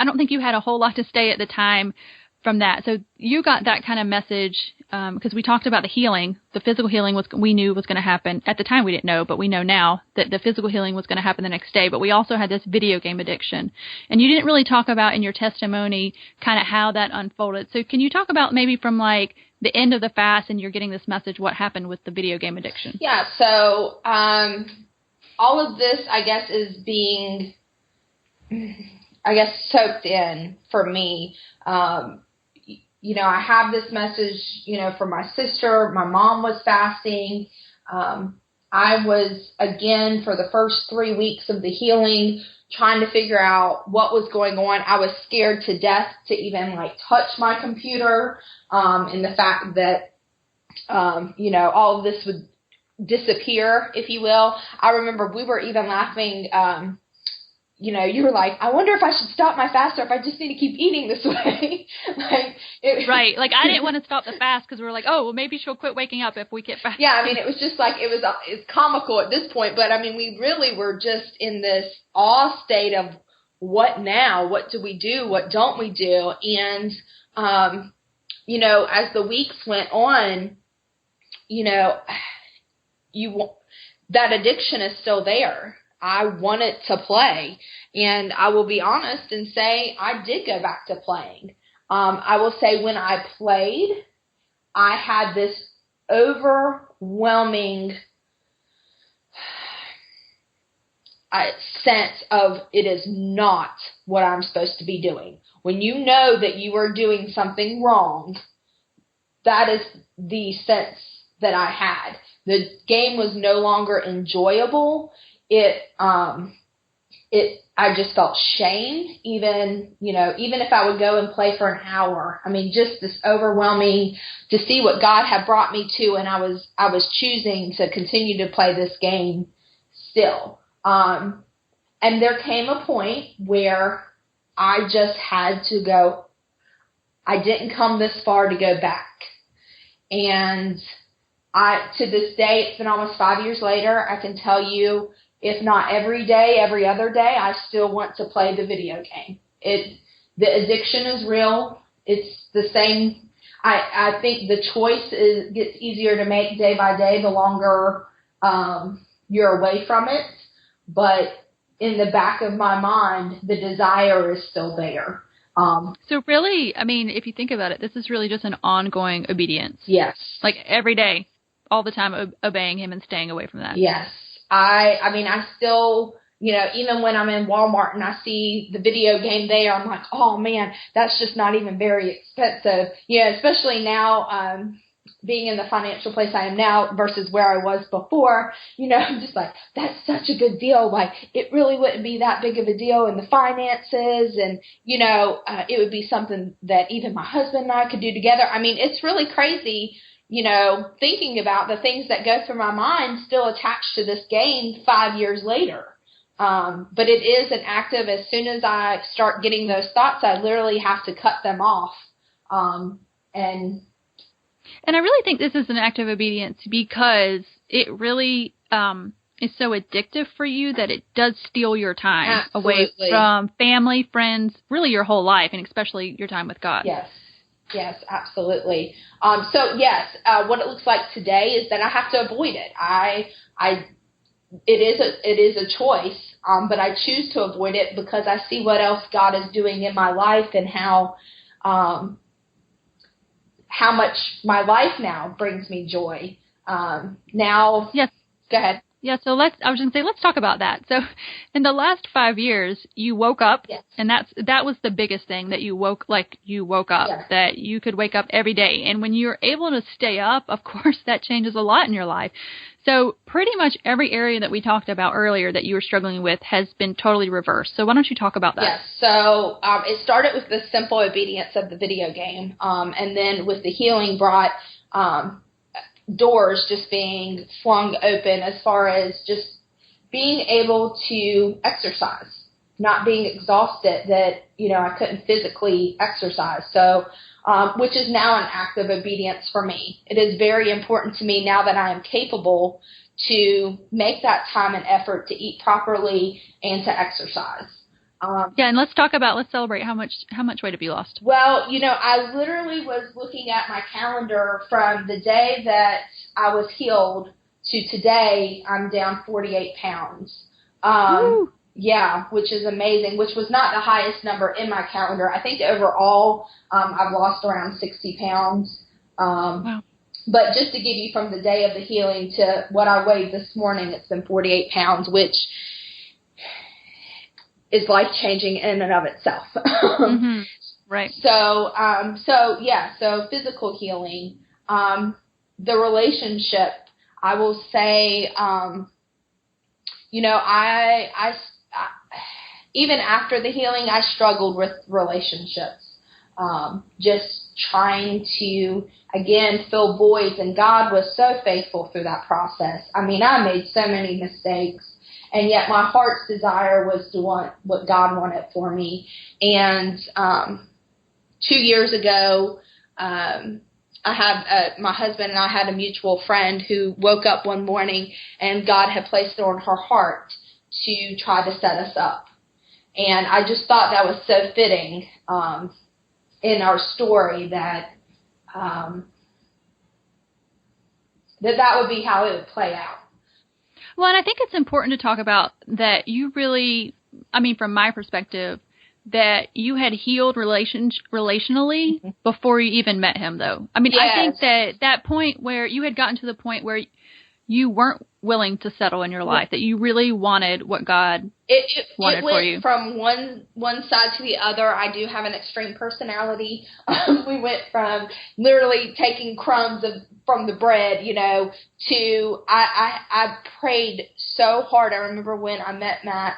don't think you had a whole lot to say at the time from that. So you got that kind of message because we talked about the healing. The physical healing we knew was going to happen. At the time we didn't know, but we know now that the physical healing was going to happen the next day. But we also had this video game addiction. And you didn't really talk about in your testimony kind of how that unfolded. So can you talk about maybe from like the end of the fast and you're getting this message, what happened with the video game addiction? Yeah, so all of this, I guess, is being, soaked in for me. I have this message, from my sister. My mom was fasting. I was, again, for the first 3 weeks of the healing, trying to figure out what was going on. I was scared to death to even, touch my computer, and the fact that, all of this would disappear, if you will. I remember we were even laughing, you were like, I wonder if I should stop my fast or if I just need to keep eating this way. Right. Like, I didn't want to stop the fast because we were like, oh, well, maybe she'll quit waking up if we get fast. Yeah, it was just like, it's comical at this point. But, we really were just in this awe state of what now? What do we do? What don't we do? And, as the weeks went on, that addiction is still there. I wanted to play, and I will be honest and say I did go back to playing. I will say when I played, I had this overwhelming sense of it is not what I'm supposed to be doing. When you know that you are doing something wrong, that is the sense that I had. The game was no longer enjoyable. It I just felt shame, even if I would go and play for an hour. I mean, just this overwhelming to see what God had brought me to, and I was choosing to continue to play this game still. And there came a point where I just had to go. I didn't come this far to go back. And to this day, it's been almost 5 years later, I can tell you, if not every day, every other day, I still want to play the video game. The addiction is real. It's the same. I think the choice gets easier to make day by day the longer you're away from it. But in the back of my mind, the desire is still there. So really, I mean, if you think about it, this is really just an ongoing obedience. Yes. Like every day, all the time obeying him and staying away from that. Yes. I mean, I still, even when I'm in Walmart and I see the video game there, I'm like, oh man, that's just not even very expensive. Yeah, especially now, being in the financial place I am now versus where I was before, I'm just like, that's such a good deal. Like, it really wouldn't be that big of a deal in the finances. And, it would be something that even my husband and I could do together. I mean, it's really crazy, thinking about the things that go through my mind still attached to this game 5 years later. But it is an active, as soon as I start getting those thoughts, I literally have to cut them off. And I really think this is an act of obedience because it really is so addictive for you that it does steal your time away from family, friends, really your whole life, and especially your time with God. Yes, absolutely. What it looks like today is that I have to avoid it. It is a choice, but I choose to avoid it because I see what else God is doing in my life and how much my life now brings me joy. Yes. Go ahead. Yeah, so I was going to say, let's talk about that. So in the last 5 years, you woke up, yes. And that was the biggest thing, that you woke up, yes. That you could wake up every day. And when you're able to stay up, of course, that changes a lot in your life. So pretty much every area that we talked about earlier that you were struggling with has been totally reversed. So why don't you talk about that? Yes, so it started with the simple obedience of the video game, and then with the healing brought doors just being flung open as far as just being able to exercise, not being exhausted that, I couldn't physically exercise. So, which is now an act of obedience for me. It is very important to me now that I am capable to make that time and effort to eat properly and to exercise. And let's celebrate how much weight have you lost? Well, I literally was looking at my calendar from the day that I was healed to today. I'm down 48 pounds. Woo. Yeah, which is amazing, which was not the highest number in my calendar. I think overall I've lost around 60 pounds. Wow. But just to give you from the day of the healing to what I weighed this morning, it's been 48 pounds, which is life-changing in and of itself. Mm-hmm. Right. So physical healing, the relationship, I will say, I even after the healing, I struggled with relationships, just trying to, again, fill voids, and God was so faithful through that process. I mean, I made so many mistakes. And yet my heart's desire was to want what God wanted for me. And 2 years ago, my husband and I had a mutual friend who woke up one morning and God had placed it on her heart to try to set us up. And I just thought that was so fitting in our story that that would be how it would play out. Well, and I think it's important to talk about that you really, from my perspective, that you had healed relationally mm-hmm. before you even met him, though. Yes. I think that point where you had gotten to the point where you weren't willing to settle in your life, that you really wanted what God wanted for you. It went from one side to the other. I do have an extreme personality. We went from literally taking crumbs from the bread, to I prayed so hard. I remember when I met Matt,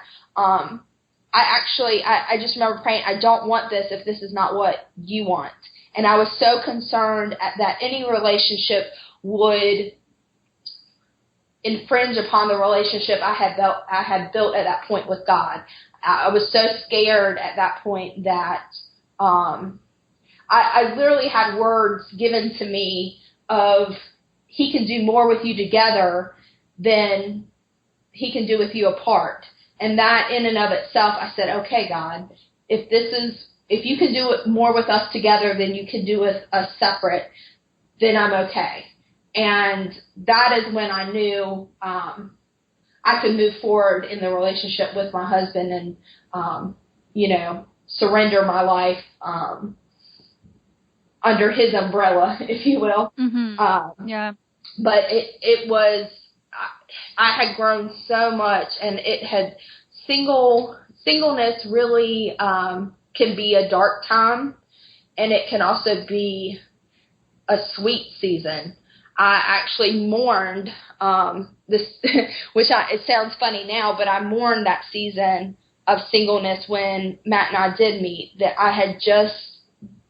I just remember praying, I don't want this if this is not what you want. And I was so concerned that any relationship would infringe upon the relationship I had built at that point with God. I was so scared at that point that I literally had words given to me of, he can do more with you together than he can do with you apart. And that in and of itself, I said, okay, God, if you can do it more with us together than you can do with us separate, then I'm okay. And that is when I knew I could move forward in the relationship with my husband and, surrender my life under his umbrella, if you will. Mm-hmm. Yeah. But it was, I had grown so much, and it had singleness really can be a dark time, and it can also be a sweet season. I actually mourned this, it sounds funny now, but I mourned that season of singleness when Matt and I did meet, that I had just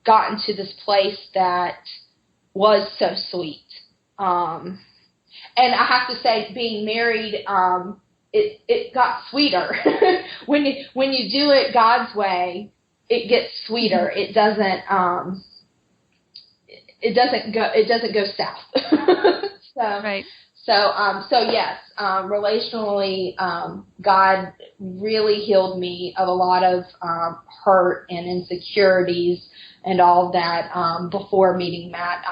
gotten to this place that was so sweet. And I have to say, being married, it got sweeter. when you do it God's way, it gets sweeter. It doesn't go south. So right. So yes, relationally, God really healed me of a lot of hurt and insecurities and all that before meeting Matt.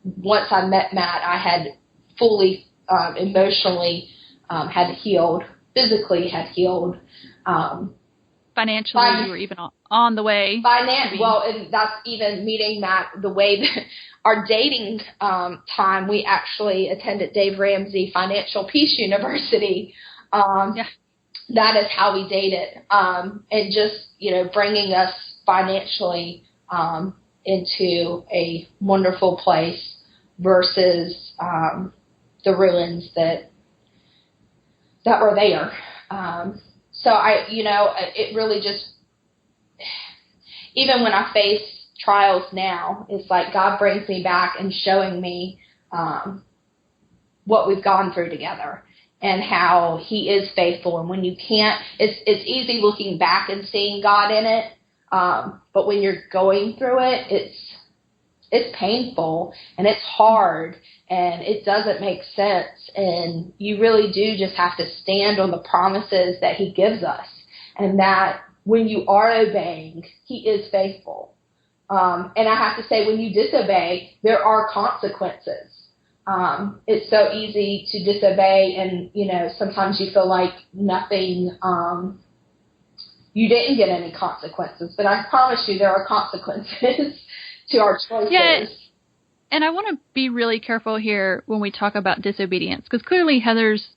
Once I met Matt, I had fully emotionally had healed, physically had healed. Financially, you were even on the way. Well, and that's even meeting Matt, the way that our dating time, we actually attended Dave Ramsey Financial Peace University. Yeah. That is how we dated. And just, bringing us financially into a wonderful place versus the ruins that were there. So it really just, even when I face trials now, it's like God brings me back and showing me what we've gone through together and how he is faithful. And when you can't, it's easy looking back and seeing God in it. But when you're going through it, it's painful and it's hard and it doesn't make sense. And you really do just have to stand on the promises that he gives us, and that when you are obeying, he is faithful. And I have to say, when you disobey, there are consequences. It's so easy to disobey, and, sometimes you feel like nothing, you didn't get any consequences. But I promise you there are consequences to our choices. Yeah, and I want to be really careful here when we talk about disobedience, because clearly Heather's,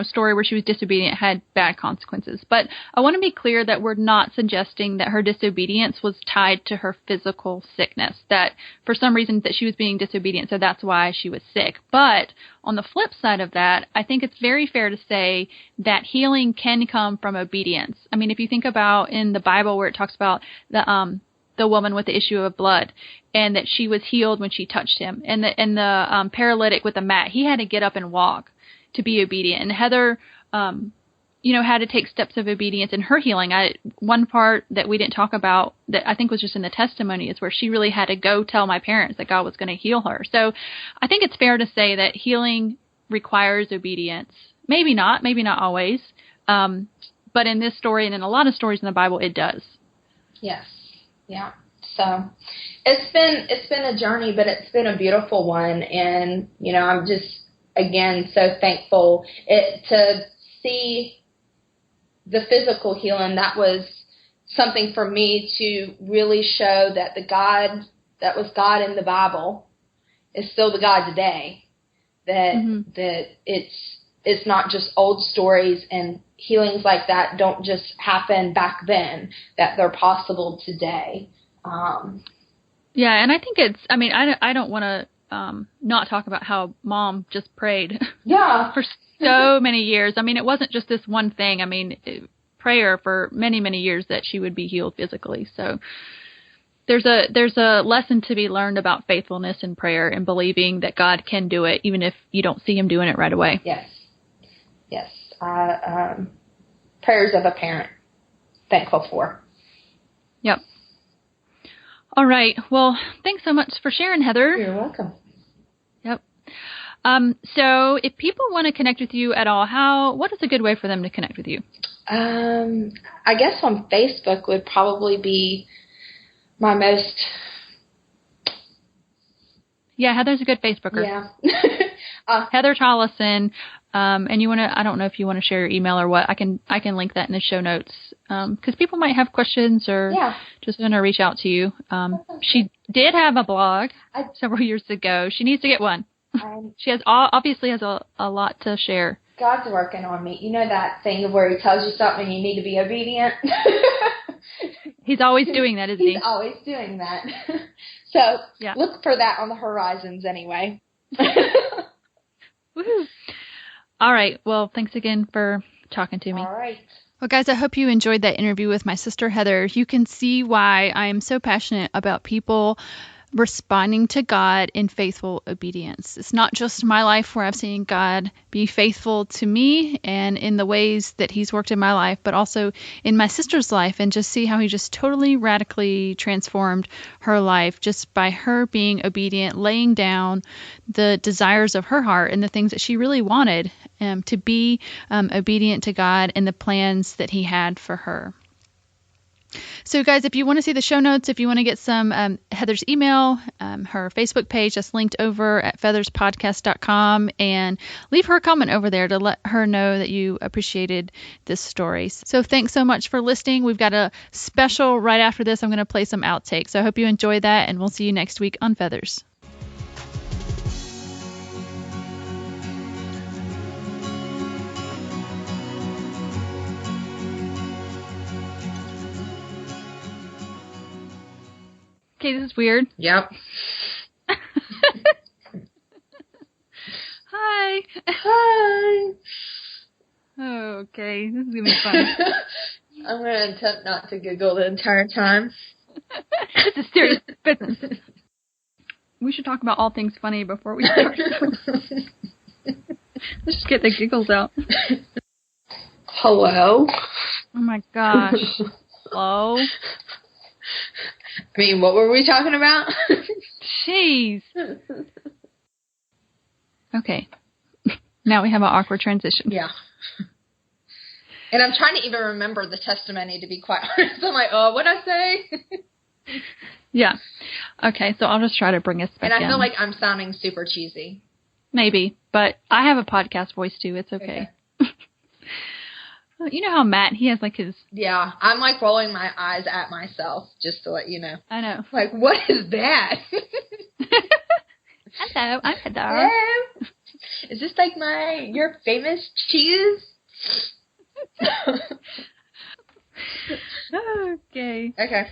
story where she was disobedient had bad consequences. But I want to be clear that we're not suggesting that her disobedience was tied to her physical sickness, that for some reason that she was being disobedient, so that's why she was sick. But on the flip side of that, I think it's very fair to say that healing can come from obedience. I mean, if you think about in the Bible where it talks about the woman with the issue of blood, and that she was healed when she touched him, and the paralytic with the mat, he had to get up and walk to be obedient. And Heather, had to take steps of obedience in her healing. One part that we didn't talk about that I think was just in the testimony is where she really had to go tell my parents that God was going to heal her. So I think it's fair to say that healing requires obedience. Maybe not always. But in this story and in a lot of stories in the Bible, it does. Yes. Yeah. So it's been a journey, but it's been a beautiful one. And, I'm just, again, so thankful to see the physical healing. That was something for me to really show that the God that was God in the Bible is still the God today. That it's not just old stories, and healings like that don't just happen back then, that they're possible today. Yeah, and I think I don't want to not talk about how Mom just prayed for so many years. I mean, it wasn't just this one thing. I mean, prayer for many, many years that she would be healed physically. So there's a lesson to be learned about faithfulness in prayer and believing that God can do it, even if you don't see him doing it right away. Yes. Yes. Prayers of a parent. Thankful for. Yep. All right. Well, thanks so much for sharing, Heather. You're welcome. Yep. So if people want to connect with you at all, what is a good way for them to connect with you? I guess on Facebook would probably be my most... Yeah, Heather's a good Facebooker. Yeah. Heather Tollison. And you want to, I don't know if you want to share your email or what. I can link that in the show notes. Because people might have questions or just want to reach out to you. She did have a blog several years ago. She needs to get one. She obviously has a lot to share. God's working on me. You know that thing of where he tells you something and you need to be obedient? He's always doing that, isn't he? He's always doing that. So look for that on the horizons anyway. Woohoo. All right. Well, thanks again for talking to me. All right. Well, guys, I hope you enjoyed that interview with my sister, Heather. You can see why I am so passionate about people responding to God in faithful obedience. It's not just my life where I've seen God be faithful to me and in the ways that he's worked in my life, but also in my sister's life, and just see how he just totally radically transformed her life just by her being obedient, laying down the desires of her heart and the things that she really wanted to be obedient to God and the plans that he had for her. So, guys, if you want to see the show notes, if you want to get some Heather's email, her Facebook page, that's linked over at featherspodcast.com, and leave her a comment over there to let her know that you appreciated this story. So thanks so much for listening. We've got a special right after this. I'm going to play some outtakes. So I hope you enjoy that, and we'll see you next week on Feathers. Okay, this is weird. Yep. Hi. Hi. Okay, this is going to be fun. I'm going to attempt not to giggle the entire time. This is serious business. We should talk about all things funny before we start. Let's just get the giggles out. Hello? Oh my gosh. Hello? I mean, what were we talking about? Jeez. Okay. Now we have an awkward transition. Yeah. And I'm trying to even remember the testimony, to be quite honest. I'm like, oh, what'd I say? Yeah. Okay, so I'll just try to bring us back in. And I feel like I'm sounding super cheesy. Maybe, but I have a podcast voice too. It's okay. You know how Matt, he has like his... Yeah, I'm like rolling my eyes at myself, just to let you know. I know. Like, what is that? Hello, I'm Heather. Hello. Is this like your famous cheese? Okay. Okay.